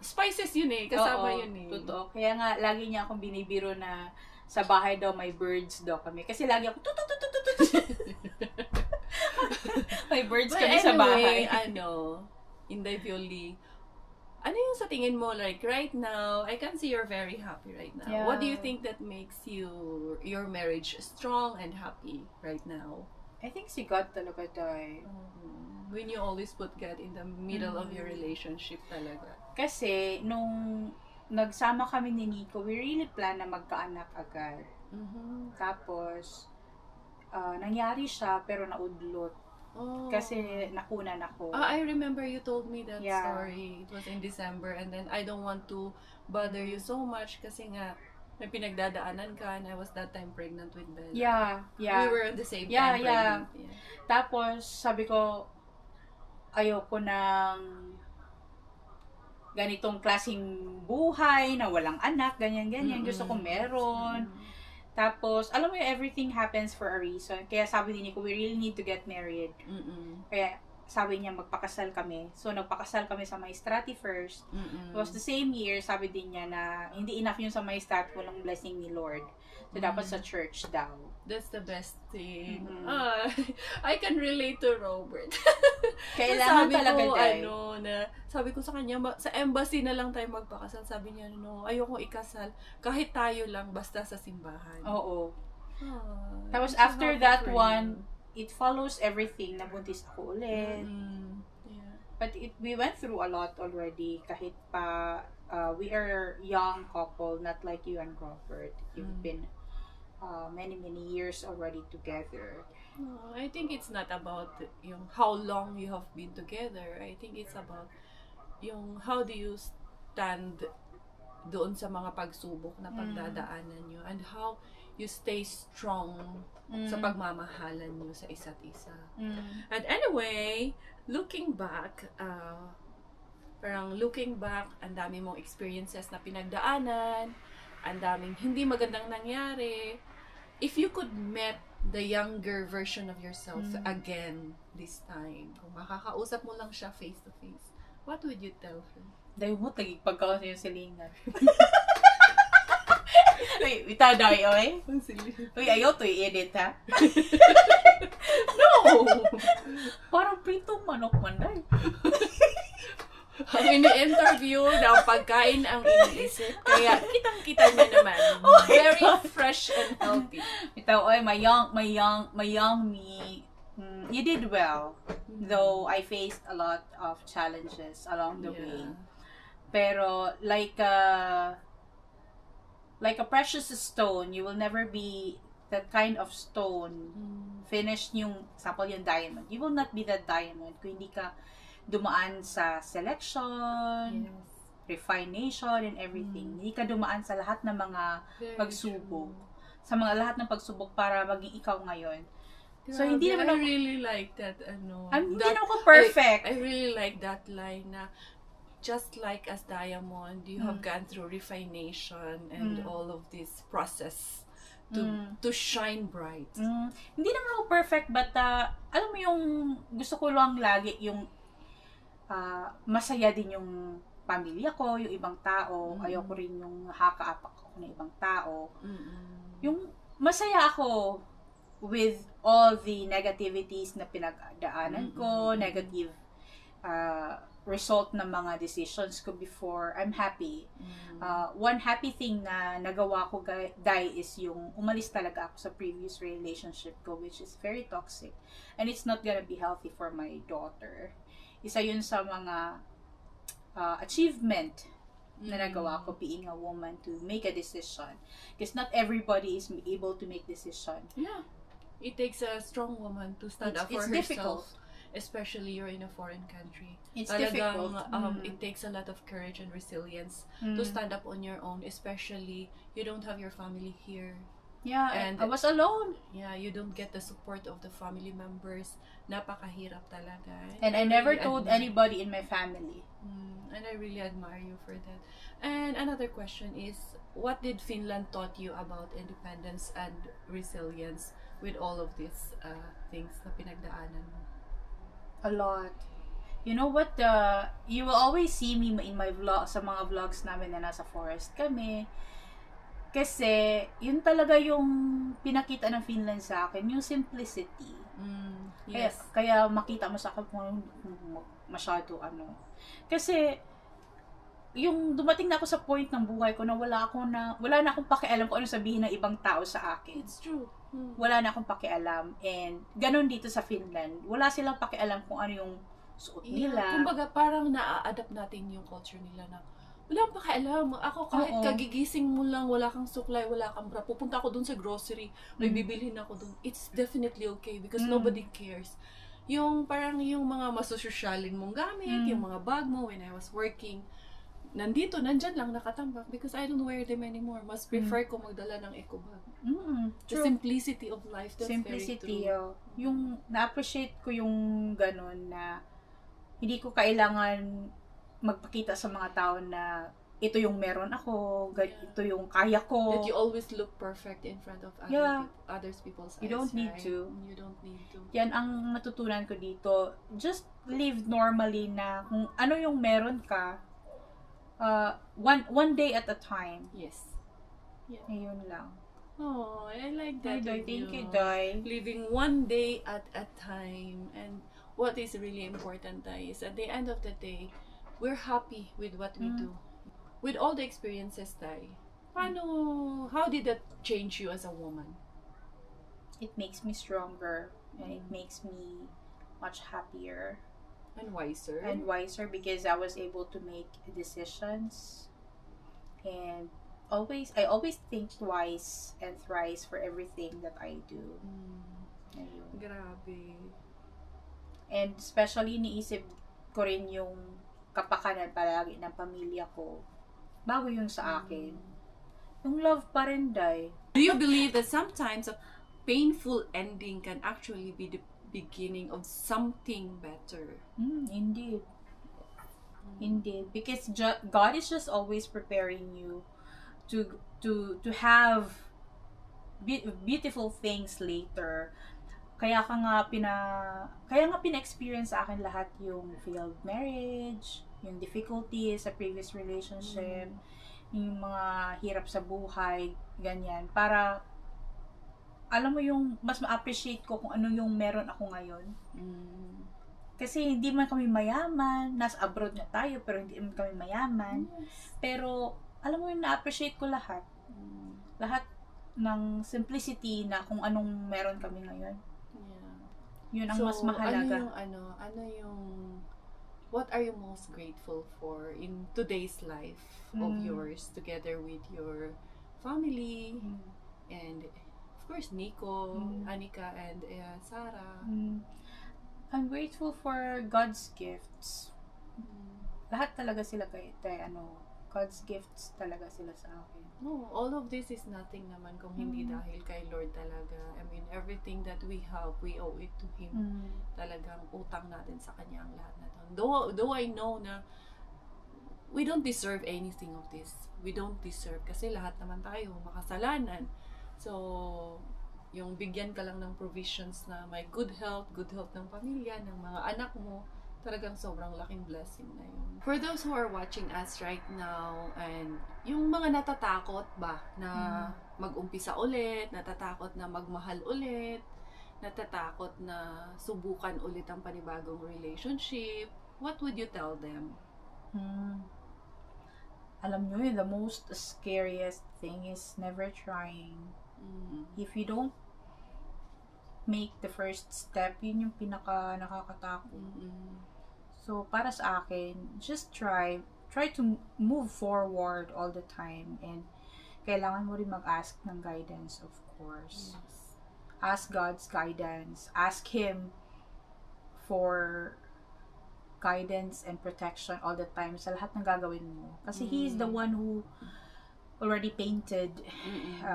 A: spices yun kasama yun
B: Totoo. Kaya nga, lagi niya akong binibiro na sa bahay daw may birds daw kami. Kasi lagi ako may birds kami sa bahay.
A: Inday Violi, ano yung sa tingin mo, like, right now, I can see you're very happy right now.
B: Yeah.
A: What do you think that makes your marriage strong and happy right now?
B: I think si God talaga tayo.
A: When you always put God in the middle of your relationship talaga.
B: Kasi, nung nagsama kami ni Nico, we really plan na magkaanak agad. Tapos, nangyari siya, pero naudlot. Kasi nakunan ako.
A: I remember you told me that
B: Yeah.
A: story. It was in December and then I don't want to bother you so much kasi nga may pinagdadaanan ka and I was that time pregnant with Bella.
B: Yeah.
A: We were at the same
B: Yeah,
A: time
B: yeah.
A: pregnant. Yeah.
B: Tapos, sabi ko, ayoko ng ganitong klaseng buhay na walang anak, ganyan. Gusto ko meron. Tapos, alam mo yung everything happens for a reason. Kaya sabi din ko, we really need to get married. Kaya, sabi niya magpakasal kami. So, nagpakasal kami sa Maestrati first. It was the same year, sabi din niya na hindi enough yung sa Maestrati, walang blessing ni Lord. So, dapat sa church daw.
A: That's the best thing. I can relate to Robert.
B: Kailangan talaga, Day.
A: Sabi ko sa kanya, sa embassy na lang tayo magpakasal. Sabi niya, ayoko ikasal. Kahit tayo lang, basta sa simbahan.
B: Oo.
A: I'm
B: Tapos,
A: so
B: after
A: happy
B: that
A: for
B: one,
A: you.
B: it follows everything. Nabuntis ako ulit.
A: Yeah.
B: But we went through a lot already. Kahit pa, we are young couple, not like you and Robert. You've been many years already together.
A: No, I think it's not about yung how long you have been together. I think it's about yung how do you stand doon sa mga pagsubok na pagdadaanan nyo and how you stay strong sa pagmamahalan nyo sa isa't isa. And anyway, looking back, ang dami mong experiences na pinagdaanan, ang daming hindi magandang nangyari. If you could meet the younger version of yourself again this time, kung makakausap mo lang siya face to face, what would you tell her?
B: Dahil mo, tagig pagkakas yung silingan. Uy, itaday, oy. Uy, ayaw to i-edit, ha?
A: No!
B: Parang pritong manok man, day.
A: Ang ini-interview ng pagkain ang iniisip. Kaya kitang-kita niya naman. Very fresh and healthy.
B: Ito, oy, my young me, you did well. Though I faced a lot of challenges along the way. Pero like a precious stone, you will never be that kind of stone. Finished yung, example yung diamond. You will not be that diamond kung hindi ka dumaan sa selection, refination, and everything. Hindi ka dumaan sa lahat ng mga pagsubok. Sa mga lahat ng pagsubok para maging ikaw ngayon. So, hindi naman
A: I really like that,
B: hindi naman ako perfect.
A: I really like that line na, just like as diamond, you have gone through refination and all of this process to shine bright.
B: Hindi naman ako perfect, but alam mo yung gusto ko lang lagi yung masaya din yung pamilya ko, yung ibang tao. Ayoko rin yung haka-apak ako ng ibang tao. Yung masaya ako with all the negativities na pinagdaanan ko, negative result ng mga decisions ko before. I'm happy. One happy thing na nagawa ko, Dai, is yung umalis talaga ako sa previous relationship ko, which is very toxic. And it's not gonna be healthy for my daughter. Isa yun sa mga achievement na nagawa ko, being a woman, to make a decision. Because not everybody is able to make decision.
A: Yeah. It takes a strong woman to stand up for herself. Difficult. Especially you're in a foreign country.
B: It's difficult.
A: It takes a lot of courage and resilience to stand up on your own, especially you don't have your family here.
B: Yeah, and I was alone.
A: Yeah, you don't get the support of the family members. Napakahirap talaga.
B: And I never told anybody in my family.
A: And I really admire you for that. And another question is, what did Finland taught you about independence and resilience with all of these things na pinagdaanan mo?
B: A lot. You know what? You will always see me in my vlog, sa mga vlogs namin na nasa forest kami. Kasi, yun talaga yung pinakita ng Finland sa akin, yung simplicity.
A: Yes.
B: Kaya makita mo sa akin kung masyado Kasi, yung dumating na ako sa point ng buhay ko na wala na akong pakialam kung ano sabihin ng ibang tao sa akin.
A: It's true.
B: Wala na akong pakialam. And, ganun dito sa Finland. Wala silang pakialam kung ano yung suot nila.
A: Kumbaga, parang na-adapt natin yung culture nila na wala akong pakialam. Ako, kahit kagigising mo lang, wala kang suklay, wala kang bra. Pupunta ako dun sa grocery, may bibilhin ako dun. It's definitely okay because nobody cares. Yung parang yung mga masusosyalin mong gamit, yung mga bag mo when I was working, nandyan lang nakatambak because I don't wear them anymore. Mas prefer ko magdala ng eco bag. The simplicity of life, that's
B: simplicity,
A: very true.
B: Yung na-appreciate ko yung ganun na hindi ko kailangan magpakita sa mga tao na ito yung meron ako,
A: Yeah.
B: ito yung kaya ko.
A: That you always look perfect in front of
B: Yeah.
A: others people's
B: You
A: eyes,
B: don't need
A: right?
B: to.
A: You don't need to.
B: Yan ang natutunan ko dito. Just live normally na kung ano yung meron ka, one day at a time.
A: Yes.
B: Ayun lang.
A: Oh, I like
B: Ay,
A: that.
B: Day,
A: with
B: thank you,
A: you.
B: Day.
A: Living one day at a time. And what is really important, Day, is at the end of the day, we're happy with what we do. With all the experiences, Day, how did that change you as a woman?
B: It makes me stronger and it makes me much happier
A: And wiser.
B: and wiser because I was able to make decisions and I always think twice and thrice for everything that I do. Ayun.
A: Grabe.
B: And especially niisip ko rin yung kapakanan palagi ng pamilya ko bago yung sa akin. Yung love pa rin, Day.
A: Do you believe that sometimes a painful ending can actually be the beginning of something better?
B: Indeed. Indeed. Because God is just always preparing you to have beautiful things later. Kaya nga pina-experience sa akin lahat yung failed marriage, yung difficulties sa previous relationship, yung mga hirap sa buhay, ganyan. Para, alam mo yung, mas ma-appreciate ko kung ano yung meron ako ngayon. Kasi hindi man kami mayaman, nasa abroad na tayo, pero hindi man kami mayaman.
A: Yes.
B: Pero, alam mo yung na-appreciate ko lahat. Lahat ng simplicity na kung anong meron kami ngayon.
A: Yeah.
B: Yun ang mas mahalaga.
A: What are you most grateful for in today's life of yours together with your family and of course Nico, Anika and Sarah?
B: I'm grateful for God's gifts. Lahat talaga sila God's gifts talaga sila sa akin.
A: No, all of this is nothing naman kung hindi dahil kay Lord talaga. I mean, everything that we have, we owe it to Him. Talagang utang natin sa Kanya ang lahat na to. Though I know na we don't deserve anything of this. We don't deserve kasi lahat naman tayo makasalanan. So, yung bigyan ka lang ng provisions na may good health ng pamilya, ng mga anak mo, talagang sobrang laking blessing na yun. For those who are watching us right now, and yung mga natatakot ba na mag-umpisa ulit, natatakot na magmahal ulit, natatakot na subukan ulit ang panibagong relationship, what would you tell them?
B: Alam nyo, the most scariest thing is never trying. If you don't make the first step, yun yung pinaka nakakatakot. So, para sa akin, just try to move forward all the time, and kailangan mo rin mag-ask ng guidance, of course.
A: Yes.
B: Ask God's guidance. Ask Him for guidance and protection all the time sa lahat ng gagawin mo. Kasi He is the one who already painted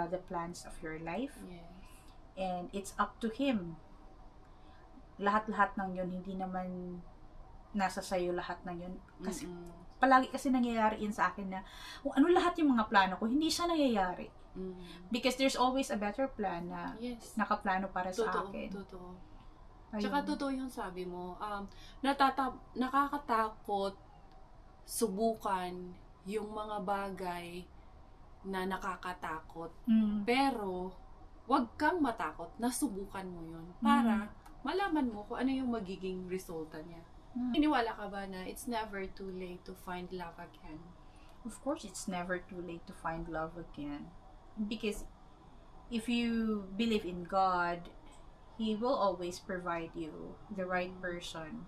B: the plans of your life.
A: Yes.
B: And it's up to Him. Lahat-lahat ng yun, hindi naman nasa sayo lahat ng yun. Kasi palagi kasi nangyayari yun sa akin na kung ano lahat yung mga plano ko, hindi siya nangyayari. Because there's always a better plan na nakaplano para sa akin.
A: Totoo.
B: Ayun.
A: Tsaka totoo yung sabi mo, nakakatakot subukan yung mga bagay na nakakatakot. Pero, wag kang matakot na subukan mo yun para malaman mo kung ano yung magiging resulta niya. Iniwala ka ba na it's never too late to find love again?
B: Of course, it's never too late to find love again. Because if you believe in God, He will always provide you the right person.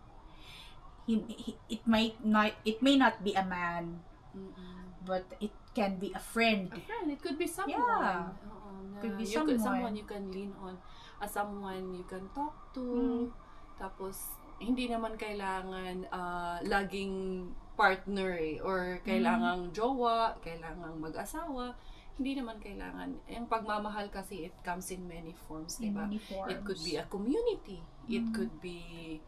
B: It may not be a man, but it can be a friend.
A: A friend, it could be someone.
B: Yeah. Could be someone
A: you can lean on, someone you can talk to. Tapos, hindi naman kailangan laging partner or kailangang jowa, kailangang mag-asawa. Hindi naman kailangan. Yung pagmamahal kasi, it comes in many forms, diba?
B: Many forms.
A: It could be a community. It could be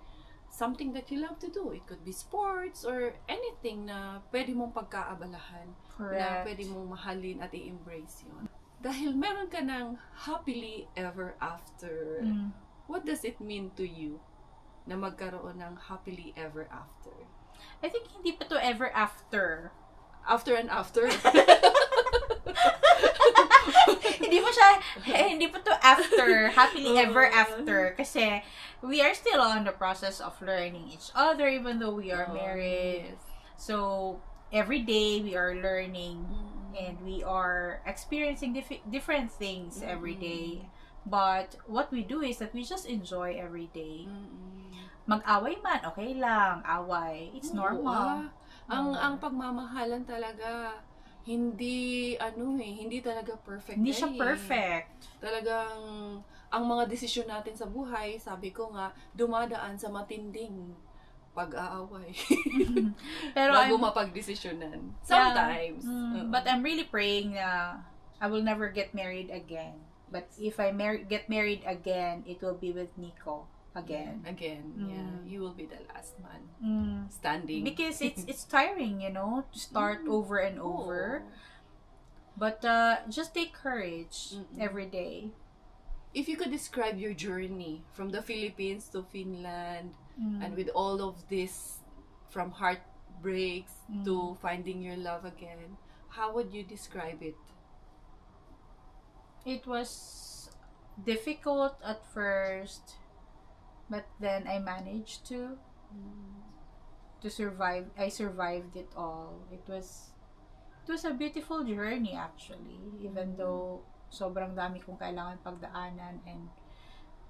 A: something that you love to do. It could be sports or anything na pwede mong pagkaabalahan, na
B: Correct.
A: pwede mong mahalin at i-embrace yun. Dahil meron ka ng happily ever after. What does it mean to you na magkaroon ng happily ever after?
B: I think hindi pa to ever after.
A: After and after?
B: Hindi pa to after, happily ever after. Kasi we are still on the process of learning each other even though we are married.
A: Yes.
B: So, every day we are learning and we are experiencing different things every day. But what we do is that we just enjoy every day. Mag-away man, okay lang. Away. It's normal.
A: Ang pagmamahalan talaga, hindi talaga perfect.
B: Hindi siya perfect.
A: Talagang, ang mga desisyon natin sa buhay, sabi ko nga, dumadaan sa matinding pag-aaway.
B: Pero
A: bago mapagdesisyonan. Sometimes.
B: But I'm really praying na I will never get married again. But if I get married again, it will be with Nico again.
A: Yeah. You will be the last man standing.
B: Because it's tiring, to start over and over. But just take courage every day.
A: If you could describe your journey from the Philippines to Finland, and with all of this, from heartbreaks to finding your love again, how would you describe it?
B: It was difficult at first, but then I managed to survive. I survived it all. It was a beautiful journey actually, even though sobrang dami kong kailangan pagdaanan and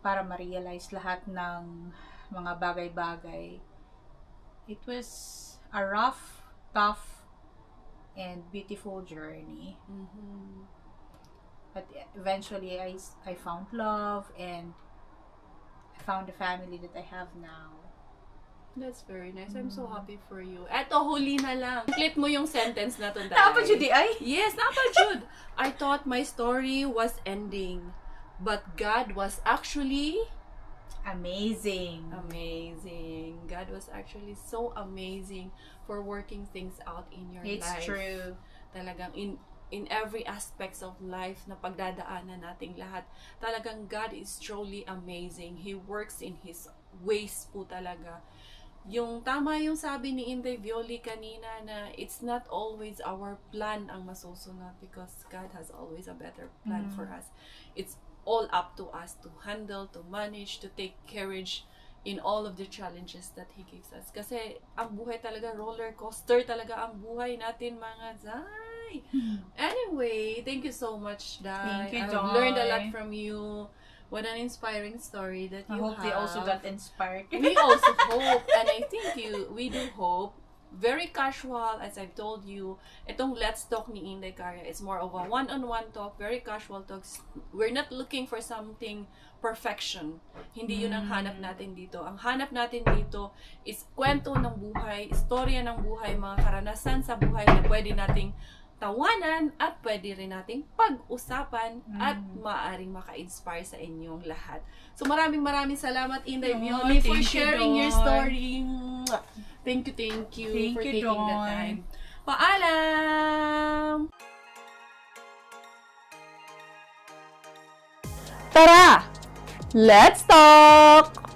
B: para ma-realize lahat ng mga bagay-bagay. It was a rough, tough, and beautiful journey. But eventually, I found love and I found the family that I have now.
A: That's very nice. I'm so happy for you. Eto, huli na lang. Clip mo yung sentence na to, Day.
B: Napadjud ay?
A: Yes, napadjud. I thought my story was ending, but God was actually
B: amazing.
A: God was actually so amazing for working things out in your life.
B: It's true.
A: Talagang in every aspects of life na pagdadaanan nating lahat, talagang God is truly amazing. He works in His ways po talaga. Yung tama yung sabi ni Inday Violi kanina na it's not always our plan ang masusunod because God has always a better plan for us. It's all up to us to handle, to manage, to take courage in all of the challenges that He gives us. Kasi ang buhay talaga, roller coaster talaga ang buhay natin, mga Zay. Anyway, thank you so much, Dai.
B: Thank you,
A: I've learned a lot from you. What an inspiring story that you
B: I hope
A: have.
B: they also got inspired.
A: We also hope, and I think we do hope, very casual, as I've told you, itong Let's Talk ni Inday Carya, it's more of a one-on-one talk, very casual talks. We're not looking for something perfection. Hindi yun ang hanap natin dito. Ang hanap natin dito is kwento ng buhay, istorya ng buhay, mga karanasan sa buhay na pwede nating tawanan at pwede rin nating pag-usapan at maaaring maka-inspire sa inyong lahat. So maraming salamat, Inday Violi, for sharing your story. Thank you for taking the time. Paalam! Tara! Let's talk!